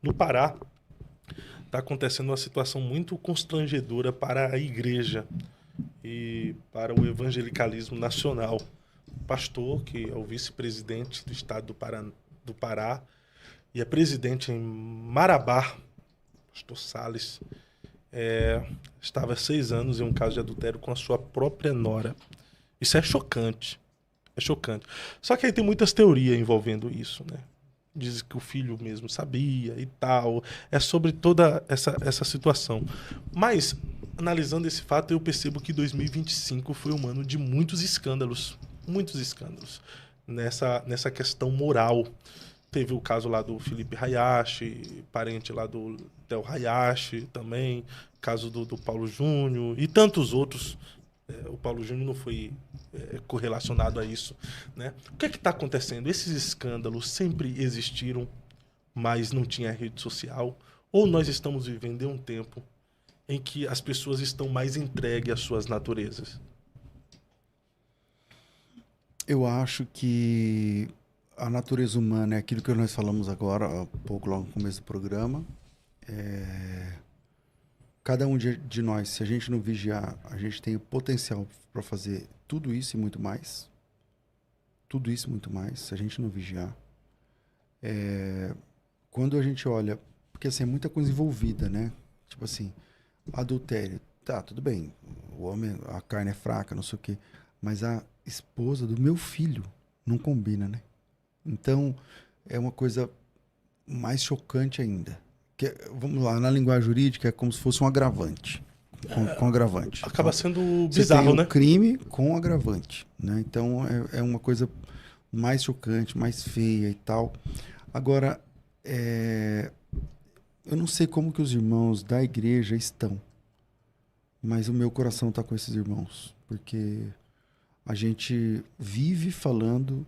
No Pará, está acontecendo uma situação muito constrangedora para a igreja e para o evangelicalismo nacional. O pastor, que é o vice-presidente do estado do Pará e é presidente em Marabá, pastor Salles, estava há 6 anos em um caso de adultério com a sua própria nora. Isso é chocante. É chocante. Só que aí tem muitas teorias envolvendo isso, né? Diz que o filho mesmo sabia e tal. É sobre toda essa situação. Mas, analisando esse fato, eu percebo que 2025 foi um ano de muitos escândalos. Muitos escândalos. Nessa questão moral. Teve o caso lá do Felipe Hayashi, parente lá do Theo Hayashi também. Caso do Paulo Júnior e tantos outros. O Paulo Júnior não foi correlacionado a isso, né? O que é que está acontecendo? Esses escândalos sempre existiram, mas não tinha rede social? Ou nós estamos vivendo em um tempo em que as pessoas estão mais entregues às suas naturezas? Eu acho que a natureza humana é aquilo que nós falamos agora, há pouco, logo no começo do programa. Cada um de nós, se a gente não vigiar, a gente tem o potencial para fazer tudo isso e muito mais. Tudo isso e muito mais, se a gente não vigiar. Quando a gente olha, porque assim, é muita coisa envolvida, né? Tipo assim, adultério, tá, tudo bem. O homem, a carne é fraca, não sei o quê. Mas a esposa do meu filho não combina, né? Então, é uma coisa mais chocante ainda. Vamos lá, na linguagem jurídica é como se fosse um agravante. Com agravante. Acaba Então, sendo você tem bizarro, o né? crime com agravante, né? Então, é uma coisa mais chocante, mais feia e tal. Agora, eu não sei como que os irmãos da igreja estão, mas o meu coração está com esses irmãos, porque a gente vive falando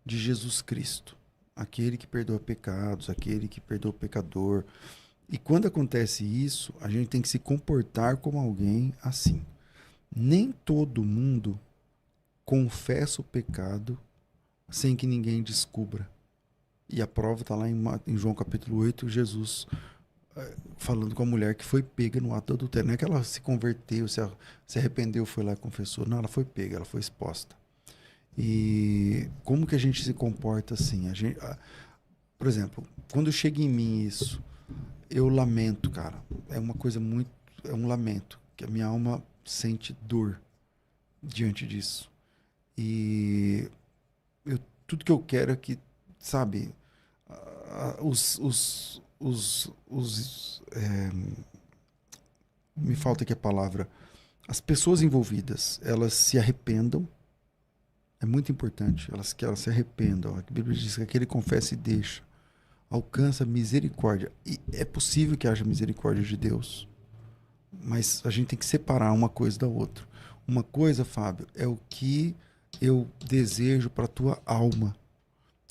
de Jesus Cristo, aquele que perdoa pecados, aquele que perdoa o pecador. E quando acontece isso, a gente tem que se comportar como alguém assim. Nem todo mundo confessa o pecado sem que ninguém descubra. E a prova está lá em João capítulo 8, Jesus falando com a mulher que foi pega no ato do adultério. Não é que ela se converteu, se arrependeu, foi lá e confessou. Não, ela foi pega, ela foi exposta. E como que a gente se comporta assim? Por exemplo, quando chega em mim isso, eu lamento, cara. É uma coisa muito... É um lamento. Que a minha alma sente dor diante disso. E tudo que eu quero é que, sabe, me falta aqui a palavra. As pessoas envolvidas, elas se arrependam. É muito importante que elas se arrependam. A Bíblia diz que aquele confessa e deixa alcança misericórdia. E é possível que haja misericórdia de Deus, mas a gente tem que separar uma coisa da outra. Uma coisa, Fábio, é o que eu desejo para a tua alma.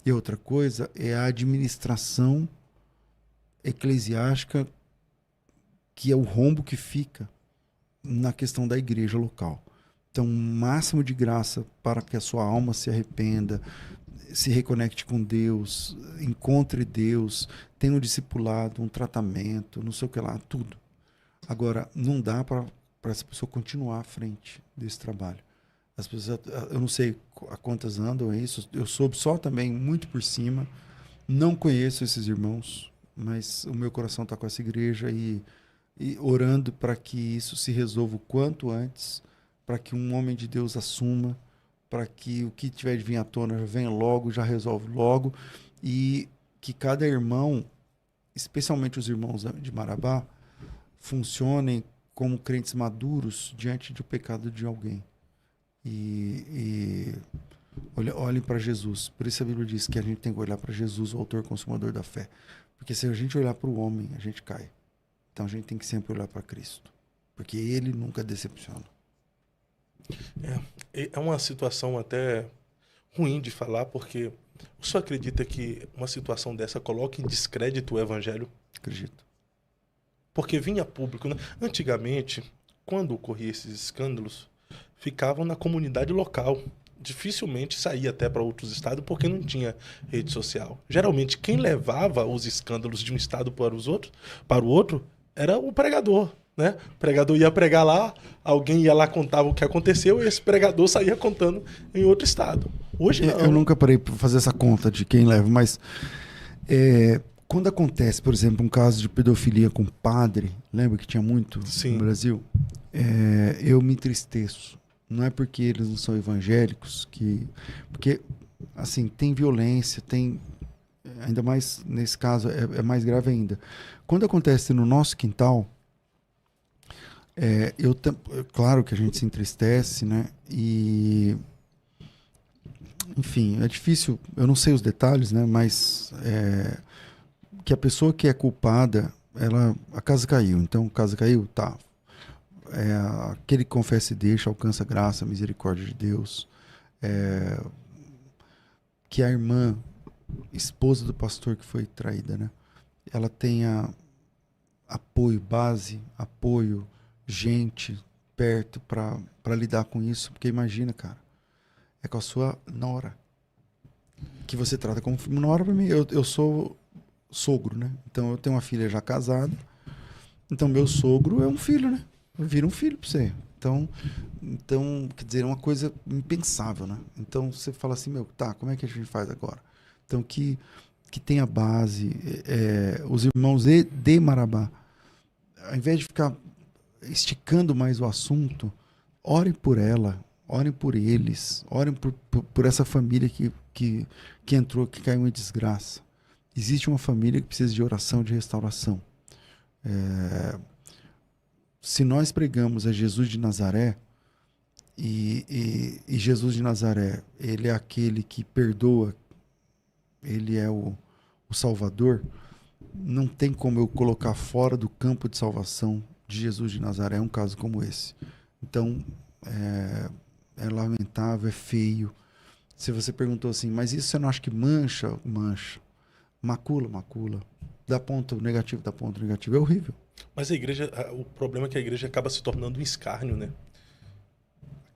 E outra coisa é a administração eclesiástica, que é o rombo que fica na questão da igreja local. Então, máximo de graça para que a sua alma se arrependa, se reconecte com Deus, encontre Deus, tenha um discipulado, um tratamento, não sei o que lá, tudo. Agora, não dá para essa pessoa continuar à frente desse trabalho. As pessoas, eu não sei a quantas andam isso, eu soube só também muito por cima, não conheço esses irmãos, mas o meu coração está com essa igreja e orando para que isso se resolva o quanto antes, para que um homem de Deus assuma, para que o que tiver de vir à tona já venha logo, já resolve logo, e que cada irmão, especialmente os irmãos de Marabá, funcionem como crentes maduros diante do pecado de alguém. E olhem para Jesus. Por isso a Bíblia diz que a gente tem que olhar para Jesus, o autor e consumador da fé. Porque se a gente olhar para o homem, a gente cai. Então a gente tem que sempre olhar para Cristo, porque ele nunca decepciona. É uma situação até ruim de falar, porque o senhor acredita que uma situação dessa coloca em descrédito o evangelho? Acredito. Porque vinha a público, né? Antigamente, quando ocorriam esses escândalos, ficavam na comunidade local dificilmente saía até para outros estados porque não tinha rede social. Geralmente quem levava os escândalos de um estado para o outro, era o pregador, né? O pregador ia pregar lá, alguém ia lá contava o que aconteceu e esse pregador saía contando em outro estado. Hoje não. Eu nunca parei para fazer essa conta de quem leva, mas quando acontece, por exemplo, um caso de pedofilia com padre, lembra que tinha muito no Brasil? Eu me entristeço. Não é porque eles não são evangélicos porque, assim, tem violência, tem... Ainda mais, nesse caso, é mais grave ainda. Quando acontece no nosso quintal, claro que a gente se entristece, né? E... Enfim, é difícil, eu não sei os detalhes, né? Mas que a pessoa que é culpada, a casa caiu. Então, a casa caiu, tá. Aquele que confessa e deixa, alcança a graça, a misericórdia de Deus. Que a irmã, esposa do pastor que foi traída, né? Ela tenha apoio, base, apoio, gente perto para lidar com isso. Porque imagina, cara, é com a sua nora, que você trata como nora. Para mim, eu sou sogro, né? Então eu tenho uma filha já casada, então meu sogro é um filho, né? Vira um filho para você. Então, quer dizer, é uma coisa impensável, né? Então você fala assim, tá, como é que a gente faz agora? Então que tenha base, os irmãos de Marabá, ao invés de ficar esticando mais o assunto, orem por ela, orem por eles, orem por essa família que entrou, que caiu em desgraça. Existe uma família que precisa de oração, de restauração. Se nós pregamos a Jesus de Nazaré, e Jesus de Nazaré, ele é aquele que perdoa, ele é o Salvador, não tem como eu colocar fora do campo de salvação de Jesus de Nazaré um caso como esse. Então, é lamentável, é feio. Se você perguntou assim, mas isso você não acha que mancha? Mancha. Macula. Dá ponto negativo, é horrível. Mas o problema é que a igreja acaba se tornando um escárnio, né?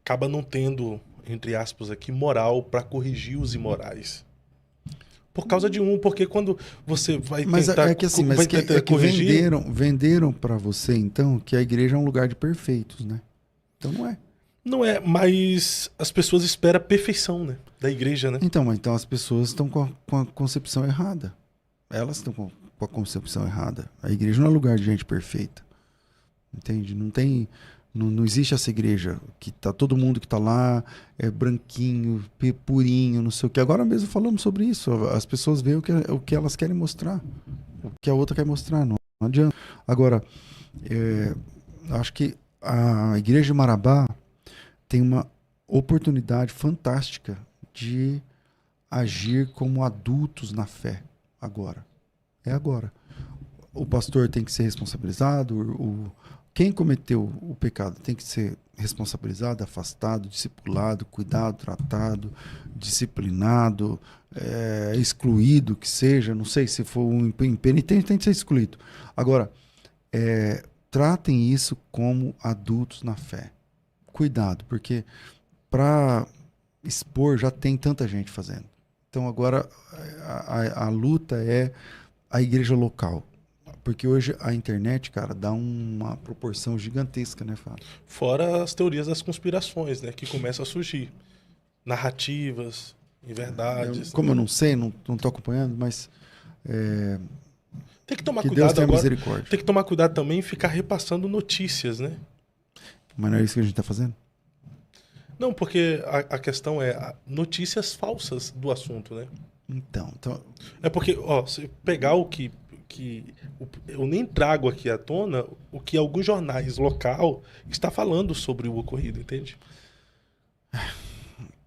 Acaba não tendo, entre aspas aqui, moral para corrigir os imorais. Por causa de porque quando você vai tentar corrigir... venderam para você, então, que a igreja é um lugar de perfeitos, né? Então não é. Não é, mas as pessoas esperam a perfeição, né? Da igreja, né? Então as pessoas estão com a concepção errada. Elas estão com a concepção errada. A igreja não é lugar de gente perfeita. Entende? Não existe essa igreja que tá todo mundo que tá lá é branquinho, purinho, não sei o que. Agora mesmo falamos sobre isso. As pessoas veem o que elas querem mostrar, o que a outra quer mostrar. Não adianta. Agora, acho que a igreja de Marabá tem uma oportunidade fantástica de agir como adultos na fé agora. É agora. O pastor tem que ser responsabilizado, quem cometeu o pecado tem que ser responsabilizado, afastado, discipulado, cuidado, tratado, disciplinado, excluído, que seja, não sei, se for um impenitente, tem que ser excluído. Agora, tratem isso como adultos na fé. Cuidado, porque para expor já tem tanta gente fazendo. Então agora a luta é a igreja local. Porque hoje a internet, cara, dá uma proporção gigantesca, né, Fábio? Fora as teorias das conspirações, né? Que começam a surgir. Narrativas, verdades. Como eu não sei, não tô acompanhando, mas... tem que tomar que cuidado Deus tenha agora. Misericórdia. Tem que tomar cuidado também em ficar repassando notícias, né? Mas não é isso que a gente tá fazendo? Não, porque a questão é notícias falsas do assunto, né? Então... É porque, se pegar eu nem trago aqui à tona o que alguns jornais local está falando sobre o ocorrido, entende?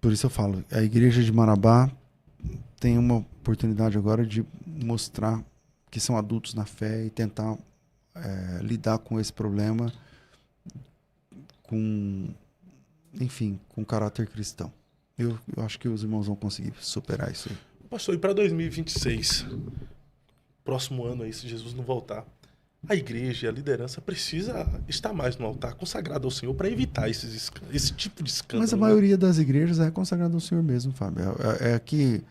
Por isso eu falo, a igreja de Marabá tem uma oportunidade agora de mostrar que são adultos na fé e tentar lidar com esse problema com caráter cristão. Eu acho que os irmãos vão conseguir superar isso aí. Pastor, e para 2026? Próximo ano aí, se Jesus não voltar. a igreja, a liderança precisa estar mais no altar, consagrado ao Senhor, para evitar esse tipo de escândalo. Mas a né? maioria das igrejas é consagrada ao Senhor mesmo, Fábio. É que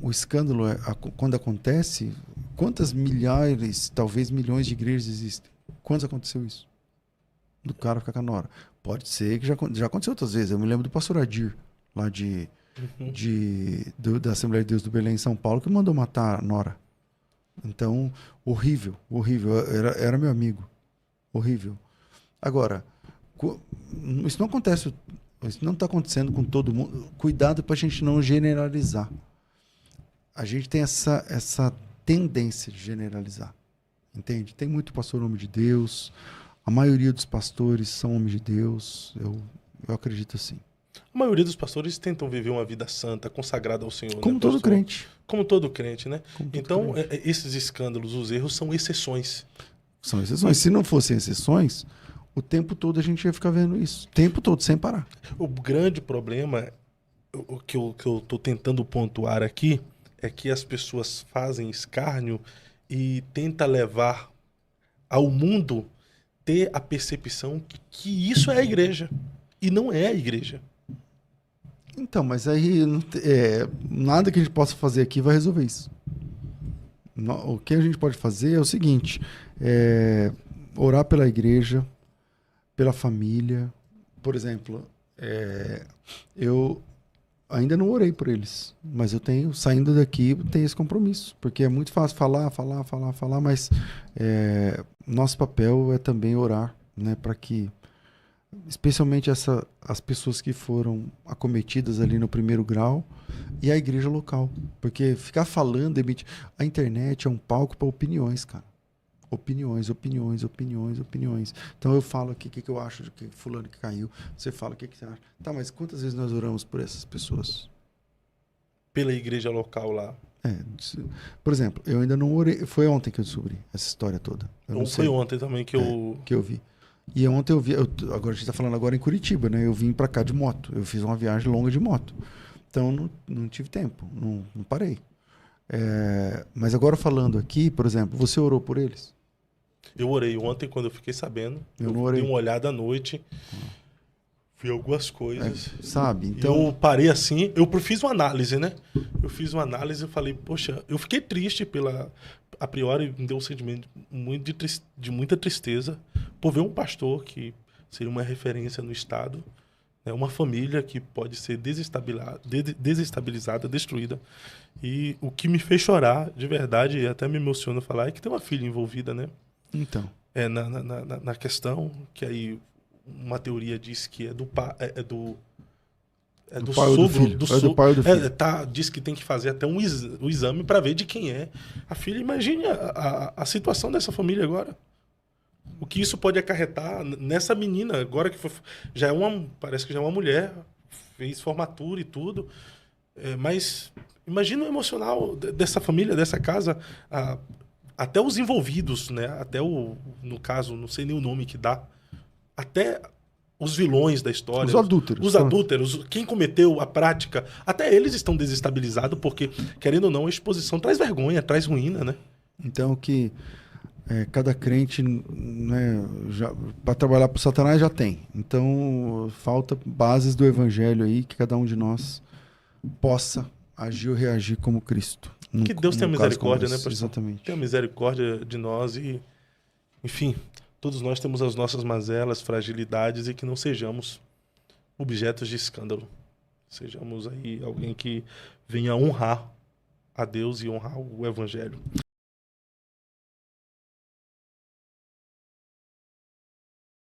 o escândalo, quando acontece, quantas milhares, talvez milhões de igrejas existem? Quantos aconteceu isso? Do cara ficar com a nora. Pode ser que já aconteceu outras vezes. Eu me lembro do pastor Adir, lá da Assembleia de Deus do Belém, em São Paulo, que mandou matar a nora. Então, horrível, horrível. Era meu amigo. Horrível. Agora, isso não acontece, isso não está acontecendo com todo mundo. Cuidado para a gente não generalizar. A gente tem essa tendência de generalizar. Entende? Tem muito pastor homem de Deus. A maioria dos pastores são homens de Deus. Eu acredito assim. A maioria dos pastores tentam viver uma vida santa, consagrada ao Senhor. Como né, todo pastor? crente. Como todo crente, né? Então, crente. esses escândalos, os erros, são exceções. São exceções. Se não fossem exceções, o tempo todo a gente ia ficar vendo isso. O tempo todo, sem parar. O grande problema, o que eu estou tentando pontuar aqui, é que as pessoas fazem escárnio e tentam levar ao mundo ter a percepção que isso é a igreja. E não é a igreja. Então, mas aí nada que a gente possa fazer aqui vai resolver isso. O que a gente pode fazer é o seguinte: orar pela igreja, pela família. Por exemplo, eu ainda não orei por eles, mas eu tenho, saindo daqui, tenho esse compromisso, porque é muito fácil falar, mas nosso papel é também orar, né, para que especialmente as pessoas que foram acometidas ali no primeiro grau e a igreja local. Porque ficar falando, a internet é um palco para opiniões, cara. Opiniões. Então eu falo aqui o que eu acho de que fulano que caiu. Você fala o que você acha. Tá, mas quantas vezes nós oramos por essas pessoas? Pela igreja local lá. Por exemplo, eu ainda não orei. Foi ontem que eu descobri essa história toda. Foi ontem também que eu vi. E ontem agora a gente está falando agora em Curitiba, né? Eu vim para cá de moto. Eu fiz uma viagem longa de moto. Então não tive tempo, não parei. Mas agora falando aqui, por exemplo, você orou por eles? Eu orei ontem quando eu fiquei sabendo. Eu não orei. Dei uma olhada à noite. Vi algumas coisas. Sabe? Então eu parei assim, eu fiz uma análise, né? Eu fiz uma análise e falei, poxa, eu fiquei triste a priori me deu um sentimento de muita tristeza por ver um pastor que seria uma referência no estado, né? Uma família que pode ser desestabilizada, destruída. E o que me fez chorar, de verdade, e até me emociona falar, é que tem uma filha envolvida, né? Então. Na questão, que aí uma teoria diz que é do sogro, do pai ou do filho. Diz que tem que fazer até o exame para ver de quem é a filha. Imagine a situação dessa família agora. O que isso pode acarretar nessa menina agora que parece que já é uma mulher, fez formatura e tudo. Mas imagina o emocional dessa família, dessa casa, até os envolvidos, né? Até no caso, não sei nem o nome que dá, até os vilões da história. Os adúlteros, quem cometeu a prática, até eles estão desestabilizados, porque, querendo ou não, a exposição traz vergonha, traz ruína, né? Então, que cada crente, né, para trabalhar para o Satanás já tem. Então, falta bases do evangelho aí, que cada um de nós possa agir ou reagir como Cristo. Que Deus tenha misericórdia, né, pastor? Exatamente. Tenha misericórdia de nós e, enfim, todos nós temos as nossas mazelas, fragilidades e que não sejamos objetos de escândalo. Sejamos aí alguém que venha honrar a Deus e honrar o evangelho.